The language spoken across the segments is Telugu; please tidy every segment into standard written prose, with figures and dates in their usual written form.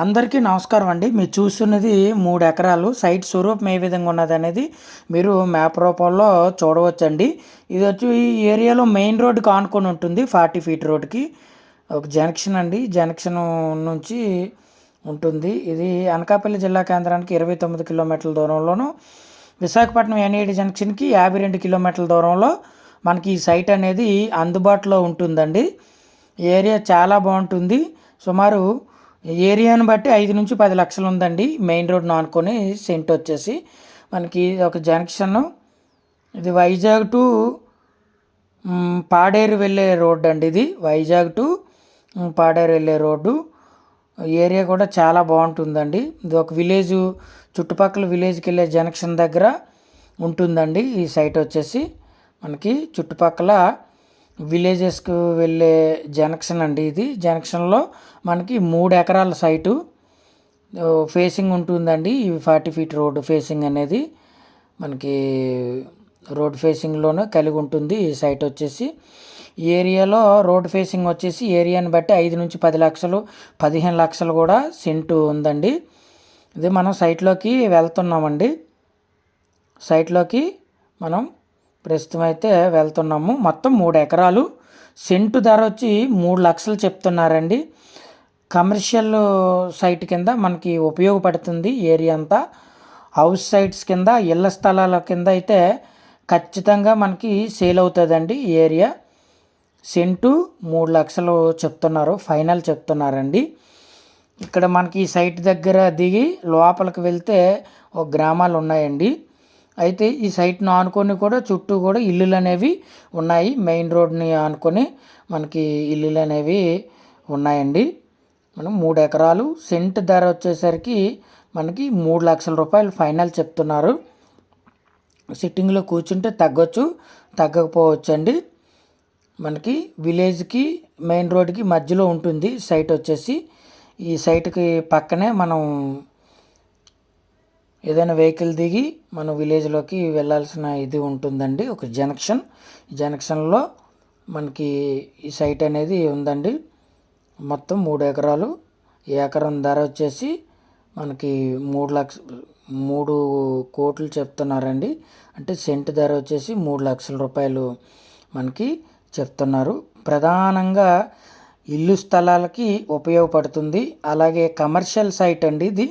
అందరికీ నమస్కారం అండి. మీరు చూస్తున్నది 3 ఎకరాలు సైట్ స్వరూపం ఏ విధంగా ఉన్నదనేది మీరు మ్యాప్ రూపంలో చూడవచ్చండి. ఇది వచ్చి ఈ ఏరియాలో మెయిన్ రోడ్డుకి ఆనుకొని ఉంటుంది. 40 ఫీట్ రోడ్డుకి ఒక జంక్షన్ అండి. జంక్షన్ నుంచి ఉంటుంది. ఇది అనకాపల్లి జిల్లా కేంద్రానికి 29 కిలోమీటర్ల దూరంలోను, విశాఖపట్నం ఎన్ఏడి జంక్షన్కి 52 కిలోమీటర్ల దూరంలో మనకి ఈ సైట్ అనేది అందుబాటులో ఉంటుందండి. ఏరియా చాలా బాగుంటుంది. సుమారు ఏరియాని బట్టి 5 నుంచి 10 లక్షలు ఉందండి. మెయిన్ రోడ్ను ఆనుకొని సెంట్ వచ్చేసి మనకి ఒక జంక్షన్. ఇది వైజాగ్ టు పాడేరు వెళ్ళే రోడ్డు అండి. ఇది వైజాగ్ టు పాడేరు వెళ్ళే రోడ్డు. ఏరియా కూడా చాలా బాగుంటుందండి. ఇది ఒక విలేజ్, చుట్టుపక్కల విలేజ్కి వెళ్ళే జంక్షన్ దగ్గర ఉంటుందండి. ఈ సైట్ వచ్చేసి మనకి చుట్టుపక్కల విలేజెస్కు వెళ్ళే జంక్షన్ అండి. ఇది జంక్షన్లో మనకి 3 ఎకరాల సైటు ఫేసింగ్ ఉంటుందండి. ఈ 40 ఫీట్ రోడ్డు ఫేసింగ్ అనేది మనకి రోడ్ ఫేసింగ్లోనే కలిగి ఉంటుంది. ఈ సైట్ వచ్చేసి ఏరియాలో రోడ్ ఫేసింగ్ వచ్చేసి ఏరియాని బట్టి 5 నుంచి 10 లక్షలు, 15 లక్షలు కూడా సెంటు ఉందండి. ఇది మనం సైట్లోకి వెళ్తున్నామండి. సైట్లోకి మనం ప్రస్తుతం అయితే వెళ్తున్నాము. మొత్తం 3 ఎకరాలు. సెంటు ధర వచ్చి 3 లక్షలు చెప్తున్నారండి. కమర్షియల్ సైట్ కింద మనకి ఉపయోగపడుతుంది. ఏరియా అంతా హౌస్ సైట్స్ కింద, ఇళ్ల స్థలాల కింద అయితే ఖచ్చితంగా మనకి సేల్ అవుతుందండి. ఏరియా సెంటు 3 లక్షలు చెప్తున్నారు, ఫైనల్ చెప్తున్నారండి. ఇక్కడ మనకి సైట్ దగ్గర దిగి లోపలికి వెళ్తే ఒక గ్రామాలు ఉన్నాయండి. అయితే ఈ సైట్ను ఆనుకొని కూడా చుట్టూ కూడా ఇల్లులు అనేవి ఉన్నాయి. మెయిన్ రోడ్ని ఆనుకొని మనకి ఇల్లులు అనేవి ఉన్నాయండి. మనం 3 ఎకరాలు. సెంట్ ధర వచ్చేసరికి మనకి 3 లక్షల రూపాయలు ఫైనల్ చెప్తున్నారు. సిట్టింగ్లో కూర్చుంటే తగ్గొచ్చు, తగ్గకపోవచ్చు అండి. మనకి విలేజ్కి మెయిన్ రోడ్కి మధ్యలో ఉంటుంది సైట్ వచ్చేసి. ఈ సైట్కి పక్కనే మనం ఏదైనా వెహికల్ దిగి మనం విలేజ్లోకి వెళ్ళాల్సిన ఇది ఉంటుందండి. ఒక జంక్షన్. జంక్షన్లో మనకి ఈ సైట్ అనేది ఉందండి. మొత్తం 3 ఎకరాలు. ఈ ఎకరం ధర వచ్చేసి మనకి 3 కోట్లు చెప్తున్నారండి. అంటే సెంట్ ధర వచ్చేసి 3 లక్షల రూపాయలు మనకి చెప్తున్నారు. ప్రధానంగా ఇల్లు స్థలాలకి ఉపయోగపడుతుంది. అలాగే కమర్షియల్ సైట్ అండి. ఇది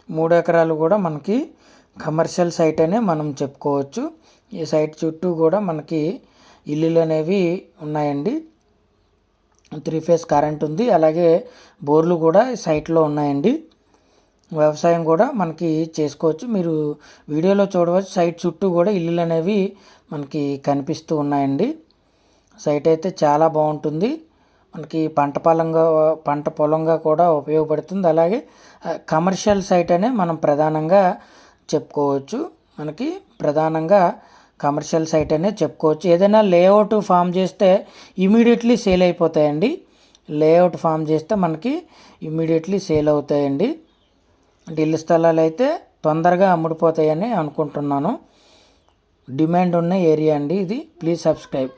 3 ఎకరాలు కూడా మనకి కమర్షియల్ సైట్ అనే మనం చెప్పుకోవచ్చు. ఈ సైట్ చుట్టూ కూడా మనకి ఇల్లులు అనేవి ఉన్నాయండి. 3 ఫేజ్ కరెంట్ ఉంది. అలాగే బోర్లు కూడా సైట్లో ఉన్నాయండి. వ్యవసాయం కూడా మనకి చేసుకోవచ్చు. మీరు వీడియోలో చూడవచ్చు. సైట్ చుట్టూ కూడా ఇల్లులు అనేవి మనకి కనిపిస్తూ ఉన్నాయండి. సైట్ అయితే చాలా బాగుంటుంది. మనకి పంట పొలంగా కూడా ఉపయోగపడుతుంది. అలాగే కమర్షియల్ సైట్ అనే మనం ప్రధానంగా చెప్పుకోవచ్చు. మనకి ప్రధానంగా కమర్షియల్ సైట్ అనే చెప్పుకోవచ్చు. ఏదైనా లేఅవుట్ ఫామ్ చేస్తే ఇమీడియట్లీ సేల్ అయిపోతాయండి. లేఅవుట్ ఫామ్ చేస్తే మనకి ఇమీడియట్లీ సేల్ అవుతాయండి. అంటే ఇల్లు స్థలాలు అయితే తొందరగా అమ్ముడిపోతాయని అనుకుంటున్నాను. డిమాండ్ ఉన్న ఏరియా అండి ఇది. Please subscribe.